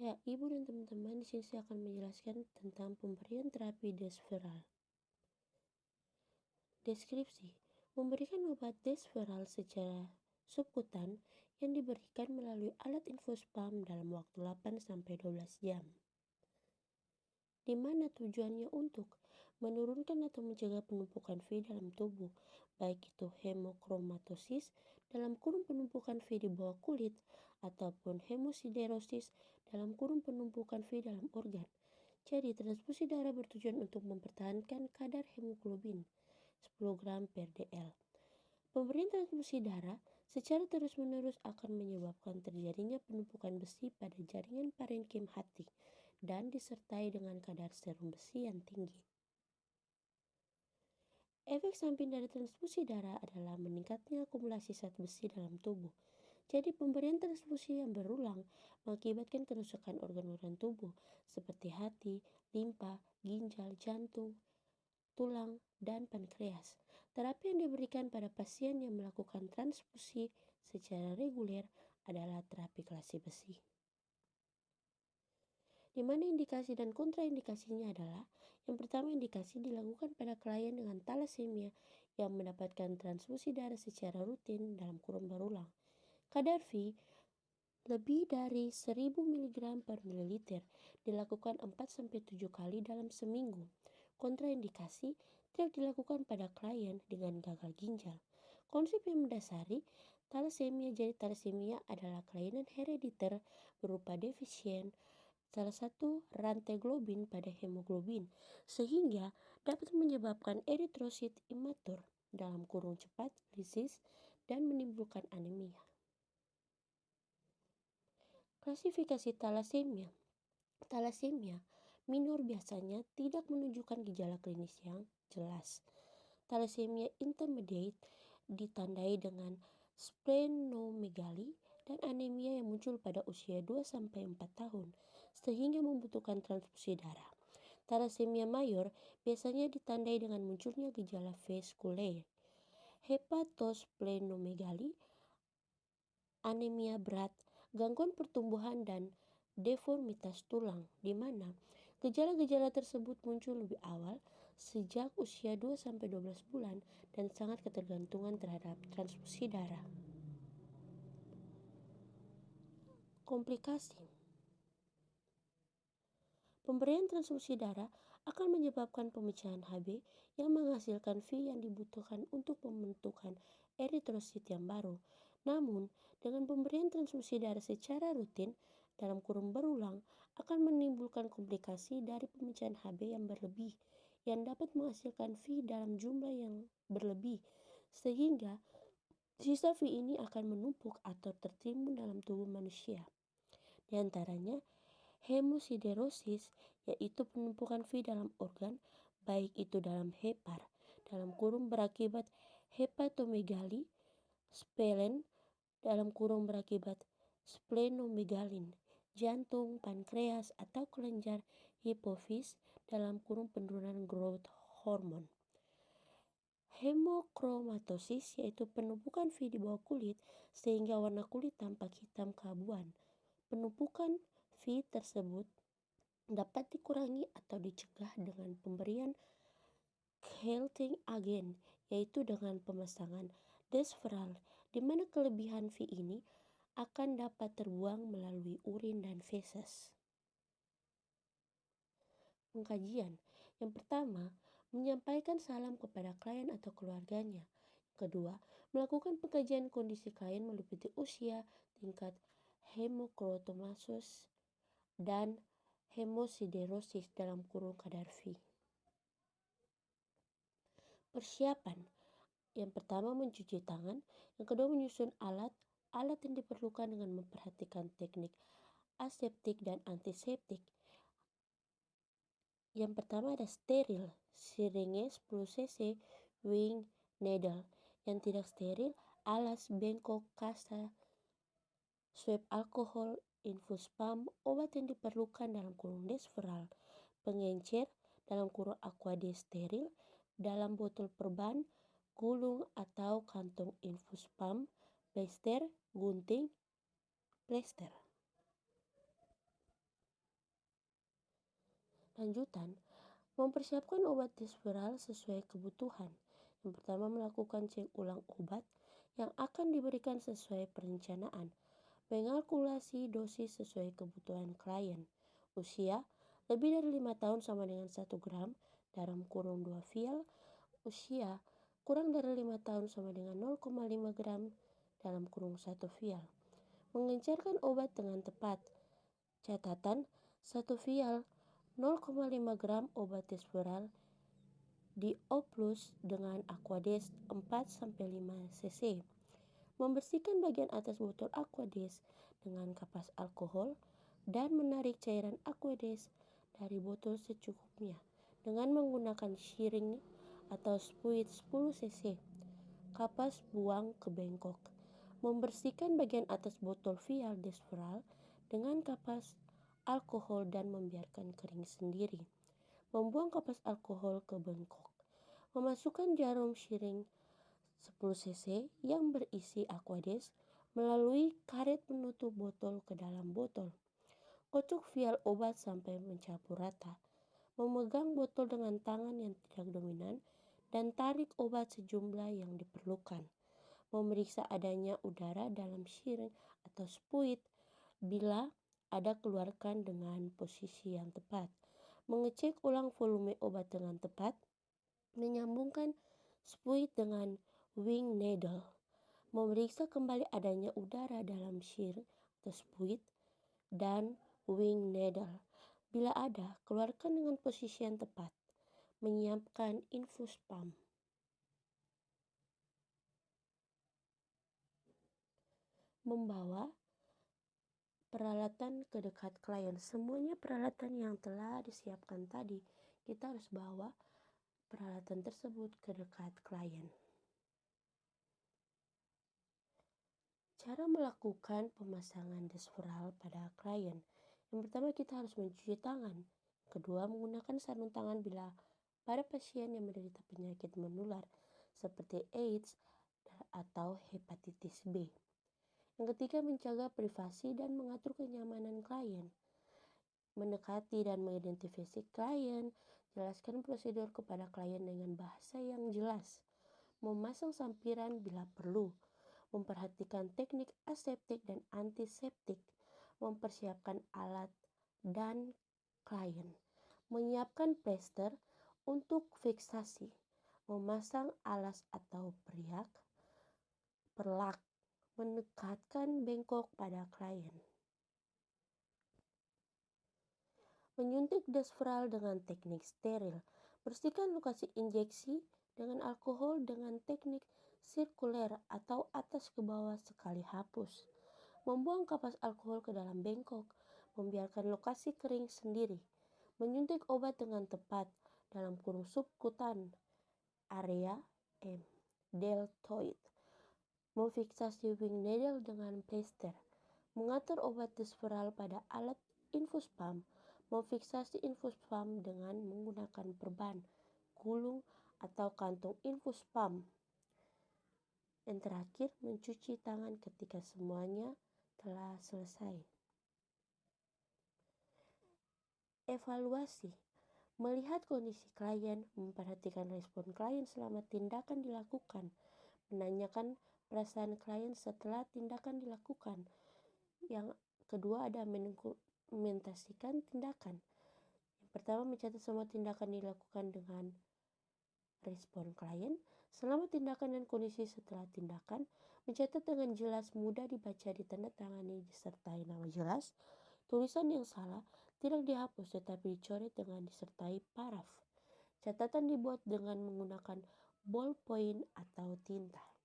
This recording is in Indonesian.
Ya, Ibu dan teman-teman, di sini saya akan menjelaskan tentang pemberian terapi desferal. Deskripsi: memberikan obat desferal secara subkutan yang diberikan melalui alat infus pump dalam waktu 8-12 jam. Di mana tujuannya untuk menurunkan atau mencegah penumpukan V dalam tubuh, baik itu hemokromatosis dalam kurung penumpukan V di bawah kulit ataupun hemosiderosis dalam kurung penumpukan V dalam organ. Jadi, transfusi darah bertujuan untuk mempertahankan kadar hemoglobin 10 gram per dl. Pemberian transfusi darah secara terus-menerus akan menyebabkan terjadinya penumpukan besi pada jaringan parenkim hati dan disertai dengan kadar serum besi yang tinggi. Efek samping dari transfusi darah adalah meningkatnya akumulasi zat besi dalam tubuh. Jadi pemberian transfusi yang berulang mengakibatkan kerusakan organ-organ tubuh seperti hati, limpa, ginjal, jantung, tulang, dan pankreas. Terapi yang diberikan pada pasien yang melakukan transfusi secara reguler adalah terapi kelasi besi. Di mana indikasi dan kontraindikasinya adalah: yang pertama, indikasi dilakukan pada klien dengan talasemia yang mendapatkan transfusi darah secara rutin dalam kurun berulang. Kadar V lebih dari 1000 mg per mililiter dilakukan 4-7 kali dalam seminggu. Kontraindikasi tidak dilakukan pada klien dengan gagal ginjal. Konsep yang mendasari talasemia. Jadi talasemia adalah kelainan herediter berupa defisien salah satu rantai globin pada hemoglobin, sehingga dapat menyebabkan eritrosit imatur dalam kurung cepat lisis dan menimbulkan anemia. Klasifikasi talasemia. Talasemia minor biasanya tidak menunjukkan gejala klinis yang jelas. Talasemia intermediate ditandai dengan splenomegali dan anemia yang muncul pada usia 2-4 tahun sehingga membutuhkan transfusi darah. Talasemia mayor biasanya ditandai dengan munculnya gejala vaskuler, hepatosplenomegali, anemia berat, gangguan pertumbuhan, dan deformitas tulang, di mana gejala-gejala tersebut muncul lebih awal sejak usia 2-12 bulan dan sangat ketergantungan terhadap transfusi darah. Komplikasi: pemberian transfusi darah akan menyebabkan pemecahan Hb yang menghasilkan V yang dibutuhkan untuk pembentukan eritrosit yang baru. Namun, dengan pemberian transfusi darah secara rutin dalam kurun berulang akan menimbulkan komplikasi dari pemecahan Hb yang berlebih yang dapat menghasilkan V dalam jumlah yang berlebih, sehingga sisa V ini akan menumpuk atau tertimbun dalam tubuh manusia. Di antaranya hemosiderosis, yaitu penumpukan V dalam organ, baik itu dalam hepar dalam kurung berakibat hepatomegali, spleen dalam kurung berakibat splenomegalin, jantung, pankreas, atau kelenjar hipofis dalam kurung penurunan growth hormone. Hemokromatosis, yaitu penumpukan V di bawah kulit sehingga warna kulit tampak hitam keabuan. Penumpukan V tersebut dapat dikurangi atau dicegah dengan pemberian healthy agent, yaitu dengan pemasangan desferal, di mana kelebihan V ini akan dapat terbuang melalui urin dan feses. Pengkajian: yang pertama, menyampaikan salam kepada klien atau keluarganya. Kedua, melakukan pengkajian kondisi klien meliputi usia, tingkat hemokromatosis, dan hemosiderosis dalam kurung kadar V. Persiapan: yang pertama, mencuci tangan. Yang kedua, menyusun alat yang diperlukan dengan memperhatikan teknik aseptik dan antiseptik. Yang pertama ada steril, siringe 10 cc, wing, needle. Yang tidak steril, alas, bengkok, kasa, swab alkohol, infus pump, obat yang diperlukan dalam kurung desferal, pengencer dalam kurung aquade steril, dalam botol perban, gulung atau kantong infus pump, plester, gunting, plester. Lanjutan, mempersiapkan obat dispiral sesuai kebutuhan. Yang pertama, melakukan cek ulang obat yang akan diberikan sesuai perencanaan. Mengalkulasi dosis sesuai kebutuhan klien. Usia, lebih dari 5 tahun sama dengan 1 gram dalam kurung 2 vial. Usia, kurang dari 5 tahun sama dengan 0,5 gram dalam kurung 1 vial. Mengencerkan obat dengan tepat. Catatan, 1 vial 0,5 gram obat dispiral dioplus dengan Aquades 4-5 cc. Membersihkan bagian atas botol Aquades dengan kapas alkohol dan menarik cairan Aquades dari botol secukupnya dengan menggunakan syring atau spuit 10 cc. Kapas buang ke bengkok. Membersihkan bagian atas botol vial dispiral dengan kapas alkohol dan membiarkan kering sendiri. Membuang kapas alkohol ke bengkok. Memasukkan jarum syring 10 cc yang berisi Aquades melalui karet penutup botol ke dalam botol. Kocok vial obat sampai mencampur rata. Memegang botol dengan tangan yang tidak dominan dan tarik obat sejumlah yang diperlukan. Memeriksa adanya udara dalam syring atau spuit. Bila ada, keluarkan dengan posisi yang tepat. Mengecek ulang volume obat dengan tepat. Menyambungkan spuit dengan wing needle. Memeriksa kembali adanya udara dalam syring atau spuit dan wing needle. Bila ada, keluarkan dengan posisi yang tepat. Menyiapkan infus pump. Membawa peralatan ke dekat klien. Semuanya peralatan yang telah disiapkan tadi, kita harus bawa peralatan tersebut ke dekat klien. Cara melakukan pemasangan dispiral pada klien. Yang pertama, kita harus mencuci tangan. Kedua, menggunakan sarung tangan bila pada pasien yang menderita penyakit menular seperti AIDS atau hepatitis B. Yang ketiga, menjaga privasi dan mengatur kenyamanan klien. Mendekati dan mengidentifikasi klien, jelaskan prosedur kepada klien dengan bahasa yang jelas. Memasang sampiran bila perlu. Memperhatikan teknik aseptik dan antiseptik, mempersiapkan alat dan klien, menyiapkan plester untuk fiksasi, memasang alas atau perlak, mendekatkan bengkok pada klien. Menyuntik dispiral dengan teknik steril, bersihkan lokasi injeksi dengan alkohol dengan teknik sirkuler atau atas ke bawah sekali hapus. Membuang kapas alkohol ke dalam bengkok, membiarkan lokasi kering sendiri. Menyuntik obat dengan tepat dalam kurung subkutan area deltoid. Memfiksasi wing needle dengan plester. Mengatur obat dispiral pada alat infus pump. Memfiksasi infus pump dengan menggunakan perban, gulung, atau kantung infus pump. Yang terakhir, mencuci tangan ketika semuanya telah selesai. Evaluasi. Melihat kondisi klien, memperhatikan respon klien selama tindakan dilakukan. Menanyakan perasaan klien setelah tindakan dilakukan. Yang kedua ada mendokumentasikan tindakan. Yang pertama, mencatat semua tindakan dilakukan dengan respon klien. Selama tindakan dan kondisi setelah tindakan, mencatat dengan jelas, mudah dibaca, ditandatangani, disertai nama jelas. Tulisan yang salah tidak dihapus tetapi dicoret dengan disertai paraf. Catatan dibuat dengan menggunakan ballpoint atau tinta.